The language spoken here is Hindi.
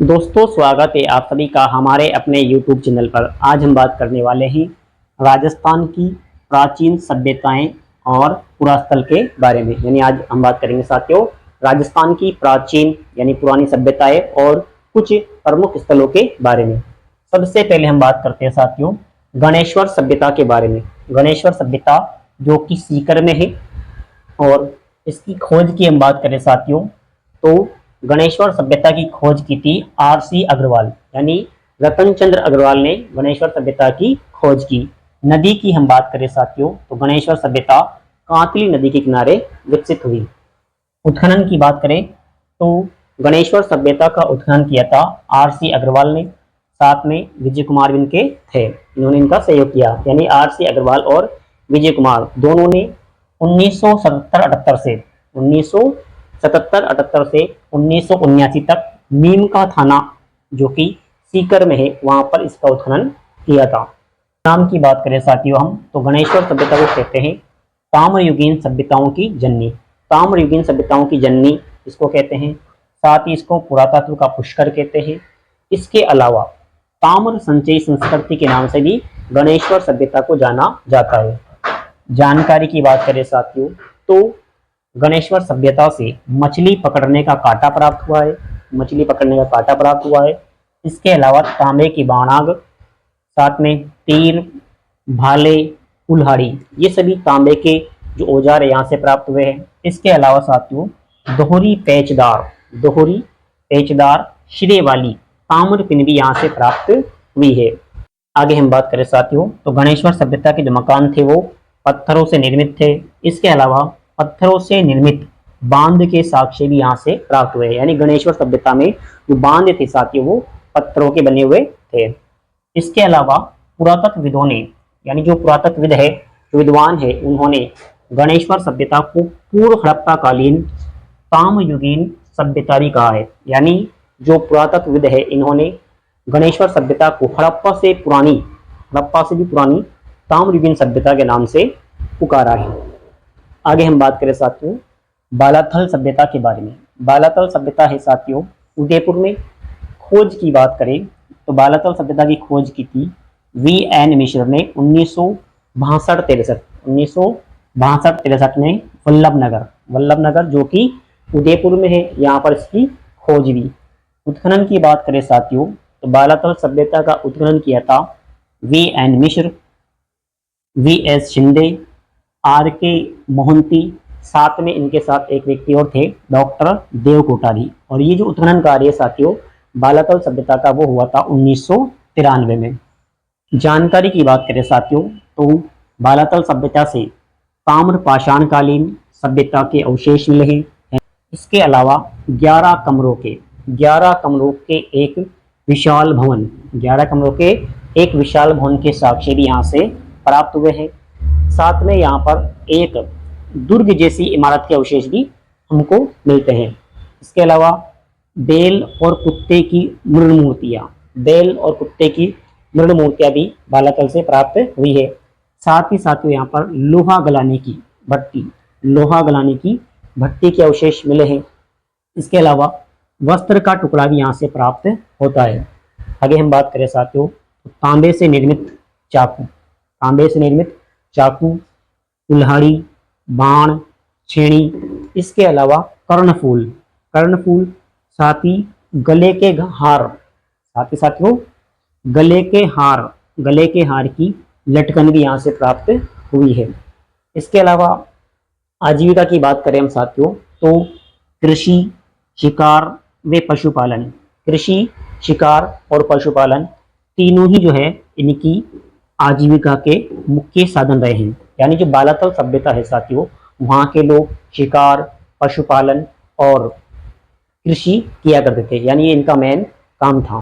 दोस्तों, स्वागत है आप सभी का हमारे अपने YouTube चैनल पर। आज हम बात करने वाले हैं राजस्थान की प्राचीन सभ्यताएं और पुरास्थल के बारे में। यानी आज हम बात करेंगे साथियों राजस्थान की प्राचीन यानी पुरानी सभ्यताएं और कुछ प्रमुख स्थलों के बारे में। सबसे पहले हम बात करते हैं साथियों गणेश्वर सभ्यता के बारे में। गणेश्वर सभ्यता जो कि सीकर में है और इसकी खोज की हम बात करें साथियों तो गणेश्वर सभ्यता की खोज की थी आर.सी. अग्रवाल यानी रतन चंद्र अग्रवाल ने गणेश्वर सभ्यता की खोज की। नदी की हम बात करें साथियों तो गणेश्वर सभ्यता कांतली नदी के किनारे विकसित हुई। उत्खनन की बात करें तो गणेश्वर सभ्यता का उत्खनन किया था आर.सी. अग्रवाल ने, साथ में विजय कुमार इनके थे, इन्होंने इनका सहयोग किया। यानी आर.सी. अग्रवाल और विजय कुमार दोनों ने 1977-78 से 1979 तक नीम का थाना जो कि सीकर में है वहां पर इसका उत्खनन किया था। नाम की बात करें साथियों हम तो गणेश्वर सभ्यता को कहते हैं ताम्रयुगीन सभ्यताओं की जननी। ताम्रयुगीन सभ्यताओं की जननी इसको कहते हैं, साथ ही इसको पुरातत्व का पुष्कर कहते हैं। इसके अलावा ताम्र संचयी संस्कृति के नाम से भी गणेश्वर सभ्यता को जाना जाता है। जानकारी की बात करें साथियों तो गणेश्वर सभ्यता से मछली पकड़ने का कांटा प्राप्त हुआ है। मछली पकड़ने का कांटा प्राप्त हुआ है। इसके अलावा तांबे की बाणाग, साथ में तीर, भाले, कुल्हाड़ी, ये सभी तांबे के जो औजार है यहाँ से प्राप्त हुए हैं। इसके अलावा साथियों दोहरी पेचदार शिरे वाली ताम्र पिन भी यहाँ से प्राप्त हुई है। आगे हम बात करें साथियों तो गणेश्वर सभ्यता के जो मकान थे वो पत्थरों से निर्मित थे। इसके अलावा पत्थरों से निर्मित बांध के साक्ष्य भी यहाँ से प्राप्त हुए। यानी गणेश्वर सभ्यता में जो बांध थे साथियों वो पत्थरों के बने हुए थे। इसके अलावा पुरातत्वविदों ने यानी जो पुरातत्वविद है, जो विद्वान है, उन्होंने गणेश्वर सभ्यता को पूर्व हड़प्पा कालीन ताम्रयुगीन सभ्यता भी कहा है। यानी जो पुरातत्वविद है इन्होंने गणेश्वर सभ्यता को हड़प्पा से भी पुरानी ताम्रयुगीन सभ्यता के नाम से पुकारा है। आगे हम बात करें साथियों बालाथल सभ्यता के बारे में। बालाथल सभ्यता है साथियों उदयपुर में। खोज की बात करें तो बालाथल सभ्यता की खोज की थी V.N. मिश्र ने 1962-63 में वल्लभनगर जो कि उदयपुर में है, यहाँ पर इसकी खोज हुई। उत्खनन की बात करें साथियों तो बालाथल सभ्यता का उत्खनन किया था V.N. मिश्र, V.S. शिंदे, R.K. मोहंती, साथ में इनके साथ एक व्यक्ति और थे डॉक्टर देव कोठारी। और ये जो उत्खनन कार्य साथियों बालाथल सभ्यता का वो हुआ था 1993 में। जानकारी की बात करें साथियों तो बालाथल सभ्यता से ताम्र पाषाणकालीन सभ्यता के अवशेष मिले हैं। इसके अलावा 11 कमरों के एक विशाल भवन के साक्ष्य भी यहाँ से प्राप्त हुए हैं। साथ में यहाँ पर एक दुर्ग जैसी इमारत के अवशेष भी हमको मिलते हैं। इसके अलावा बैल और कुत्ते की मृण मूर्तियां भी बालाथल से प्राप्त हुई है। साथ ही यहाँ पर लोहा गलाने की भट्टी के अवशेष मिले हैं। इसके अलावा वस्त्र का टुकड़ा भी यहाँ से प्राप्त होता है। आगे हम बात करें साथियों तो तांबे से निर्मित चाकू, कुल्हाड़ी, बाण, छेनी, इसके अलावा कर्णफूल, साथ ही गले के हार की लटकन भी यहाँ से प्राप्त हुई है। इसके अलावा आजीविका की बात करें हम साथियों तो कृषि, शिकार और पशुपालन तीनों ही जो है इनकी आजीविका के मुख्य साधन रहे हैं। यानी जो बालाथल सभ्यता है साथियों वहाँ के लोग शिकार, पशुपालन और कृषि किया करते थे। यानी ये इनका मेन काम था।